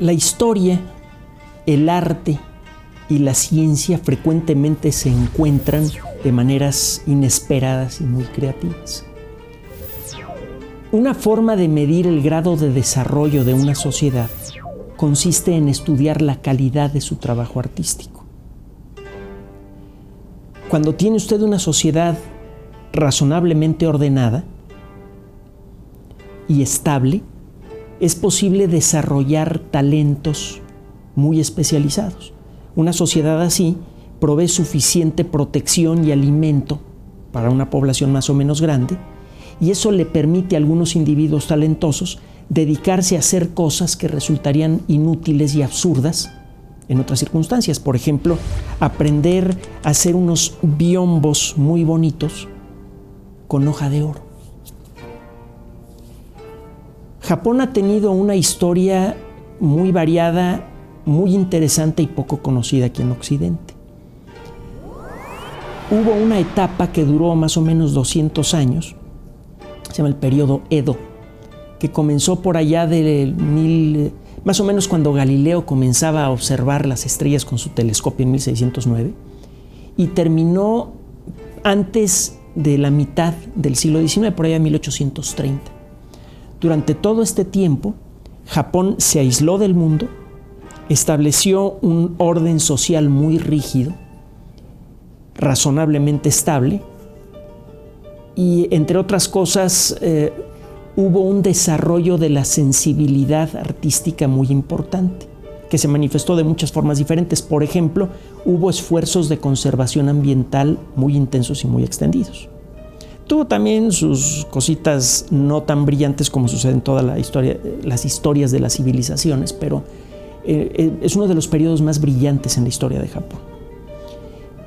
La historia, el arte y la ciencia frecuentemente se encuentran de maneras inesperadas y muy creativas. Una forma de medir el grado de desarrollo de una sociedad consiste en estudiar la calidad de su trabajo artístico. Cuando tiene usted una sociedad razonablemente ordenada y estable, es posible desarrollar talentos muy especializados. Una sociedad así provee suficiente protección y alimento para una población más o menos grande, y eso le permite a algunos individuos talentosos dedicarse a hacer cosas que resultarían inútiles y absurdas en otras circunstancias. Por ejemplo, aprender a hacer unos biombos muy bonitos con hoja de oro. Japón ha tenido una historia muy variada, muy interesante y poco conocida aquí en Occidente. Hubo una etapa que duró más o menos 200 años, se llama el periodo Edo, que comenzó por allá más o menos cuando Galileo comenzaba a observar las estrellas con su telescopio en 1609, y terminó antes de la mitad del siglo XIX, por allá en 1830. Durante todo este tiempo, Japón se aisló del mundo, estableció un orden social muy rígido, razonablemente estable, y entre otras cosas hubo un desarrollo de la sensibilidad artística muy importante, que se manifestó de muchas formas diferentes. Por ejemplo, hubo esfuerzos de conservación ambiental muy intensos y muy extendidos. Tuvo también sus cositas no tan brillantes como sucede en toda la historia, las historias de las civilizaciones, pero es uno de los periodos más brillantes en la historia de Japón.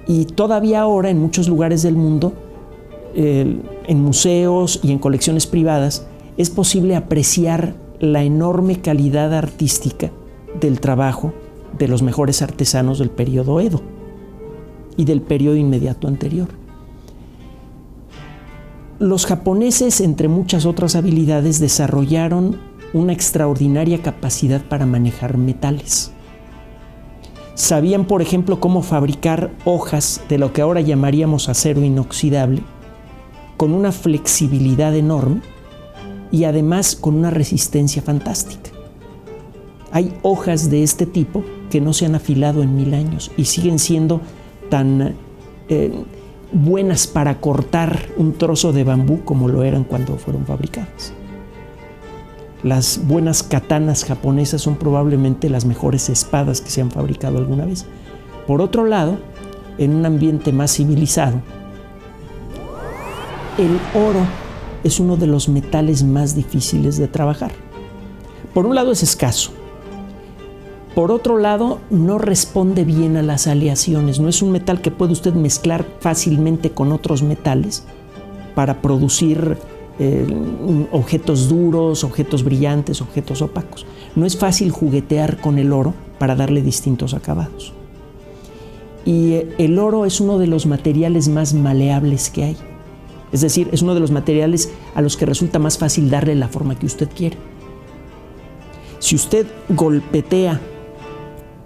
Y todavía ahora en muchos lugares del mundo, en museos y en colecciones privadas, es posible apreciar la enorme calidad artística del trabajo de los mejores artesanos del periodo Edo y del periodo inmediato anterior. Los japoneses, entre muchas otras habilidades, desarrollaron una extraordinaria capacidad para manejar metales. Sabían, por ejemplo, cómo fabricar hojas de lo que ahora llamaríamos acero inoxidable, con una flexibilidad enorme y además con una resistencia fantástica. Hay hojas de este tipo que no se han afilado en 1000 años y siguen siendo tan buenas para cortar un trozo de bambú como lo eran cuando fueron fabricadas. Las buenas katanas japonesas son probablemente las mejores espadas que se han fabricado alguna vez. Por otro lado, en un ambiente más civilizado, el oro es uno de los metales más difíciles de trabajar. Por un lado es escaso. Por otro lado, no responde bien a las aleaciones. No es un metal que puede usted mezclar fácilmente con otros metales para producir objetos duros, objetos brillantes, objetos opacos. No es fácil juguetear con el oro para darle distintos acabados. Y el oro es uno de los materiales más maleables que hay. Es decir, es uno de los materiales a los que resulta más fácil darle la forma que usted quiere. Si usted golpetea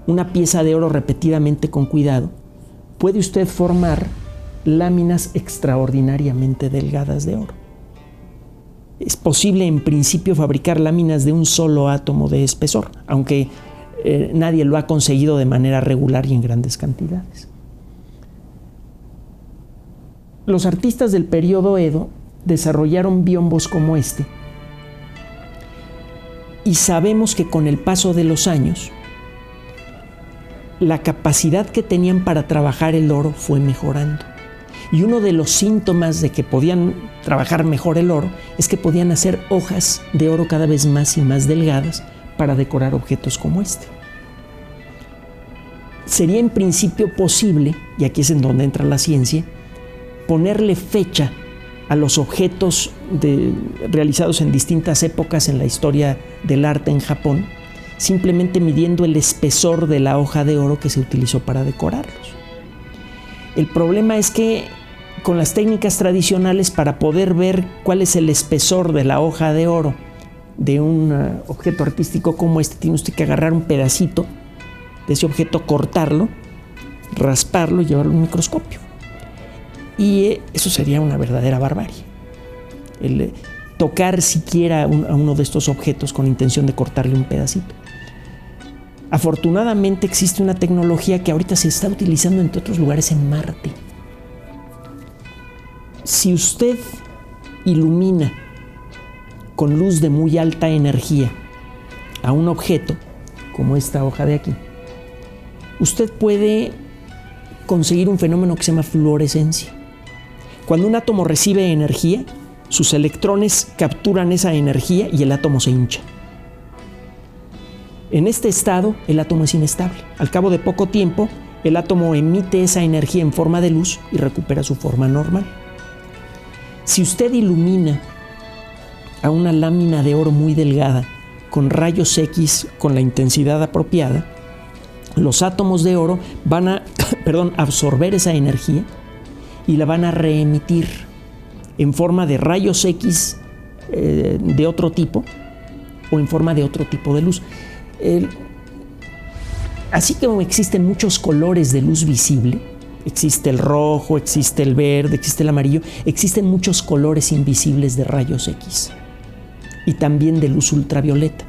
una pieza de oro repetidamente con cuidado, puede usted formar láminas extraordinariamente delgadas de oro. Es posible en principio fabricar láminas de un solo átomo de espesor, aunque nadie lo ha conseguido de manera regular y en grandes cantidades. Los artistas del periodo Edo desarrollaron biombos como este, y sabemos que con el paso de los años, la capacidad que tenían para trabajar el oro fue mejorando. Y uno de los síntomas de que podían trabajar mejor el oro es que podían hacer hojas de oro cada vez más y más delgadas para decorar objetos como este. Sería en principio posible, y aquí es en donde entra la ciencia, ponerle fecha a los objetos realizados en distintas épocas en la historia del arte en Japón, simplemente midiendo el espesor de la hoja de oro que se utilizó para decorarlos. El problema es que con las técnicas tradicionales, para poder ver cuál es el espesor de la hoja de oro de un objeto artístico como este, tiene usted que agarrar un pedacito de ese objeto, cortarlo, rasparlo y llevarlo a un microscopio. Y eso sería una verdadera barbarie. El tocar siquiera a uno de estos objetos con intención de cortarle un pedacito. Afortunadamente existe una tecnología que ahorita se está utilizando entre otros lugares en Marte. Si usted ilumina con luz de muy alta energía a un objeto, como esta hoja de aquí, usted puede conseguir un fenómeno que se llama fluorescencia. Cuando un átomo recibe energía, sus electrones capturan esa energía y el átomo se hincha. En este estado, el átomo es inestable. Al cabo de poco tiempo, el átomo emite esa energía en forma de luz y recupera su forma normal. Si usted ilumina a una lámina de oro muy delgada con rayos X con la intensidad apropiada, los átomos de oro van a absorber esa energía y la van a reemitir en forma de rayos X de otro tipo o en forma de otro tipo de luz. Así como existen muchos colores de luz visible, existe el rojo, existe el verde, existe el amarillo, existen muchos colores invisibles de rayos X y también de luz ultravioleta.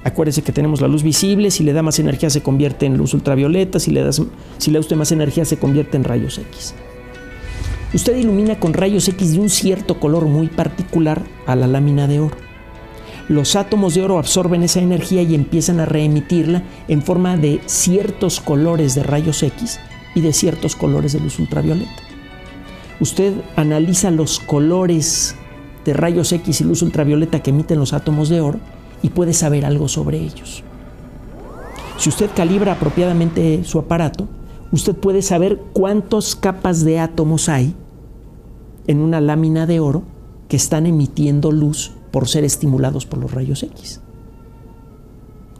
Acuérdese que tenemos la luz visible, si le da más energía se convierte en luz ultravioleta, si le da usted más energía se convierte en rayos X. Usted ilumina con rayos X de un cierto color muy particular a la lámina de oro. Los átomos de oro absorben esa energía y empiezan a reemitirla en forma de ciertos colores de rayos X y de ciertos colores de luz ultravioleta. Usted analiza los colores de rayos X y luz ultravioleta que emiten los átomos de oro y puede saber algo sobre ellos. Si usted calibra apropiadamente su aparato, usted puede saber cuántas capas de átomos hay en una lámina de oro que están emitiendo luz por ser estimulados por los rayos X.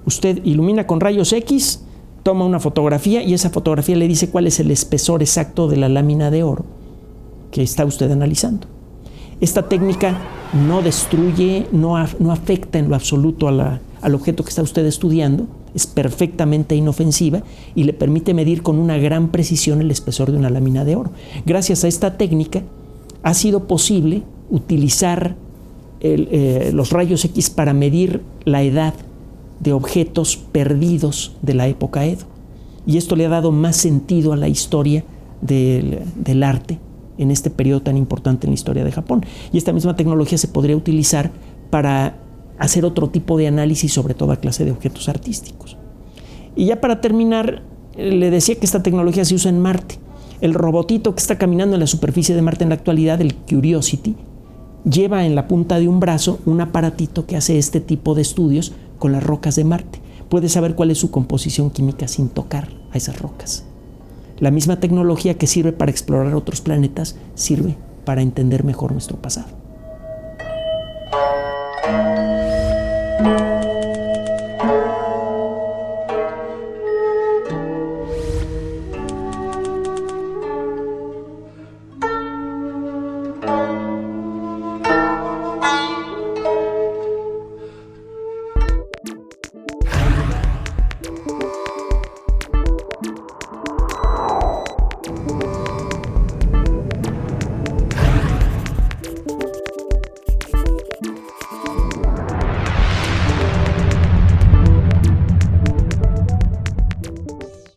Usted ilumina con rayos X, toma una fotografía y esa fotografía le dice cuál es el espesor exacto de la lámina de oro que está usted analizando. Esta técnica no destruye, no afecta en lo absoluto al objeto que está usted estudiando, es perfectamente inofensiva y le permite medir con una gran precisión el espesor de una lámina de oro. Gracias a esta técnica ha sido posible utilizar los rayos X para medir la edad de objetos perdidos de la época Edo. Y esto le ha dado más sentido a la historia del arte en este periodo tan importante en la historia de Japón. Y esta misma tecnología se podría utilizar para hacer otro tipo de análisis sobre toda clase de objetos artísticos. Y ya para terminar, le decía que esta tecnología se usa en Marte. El robotito que está caminando en la superficie de Marte en la actualidad, el Curiosity, lleva en la punta de un brazo un aparatito que hace este tipo de estudios con las rocas de Marte. Puede saber cuál es su composición química sin tocar a esas rocas. La misma tecnología que sirve para explorar otros planetas sirve para entender mejor nuestro pasado.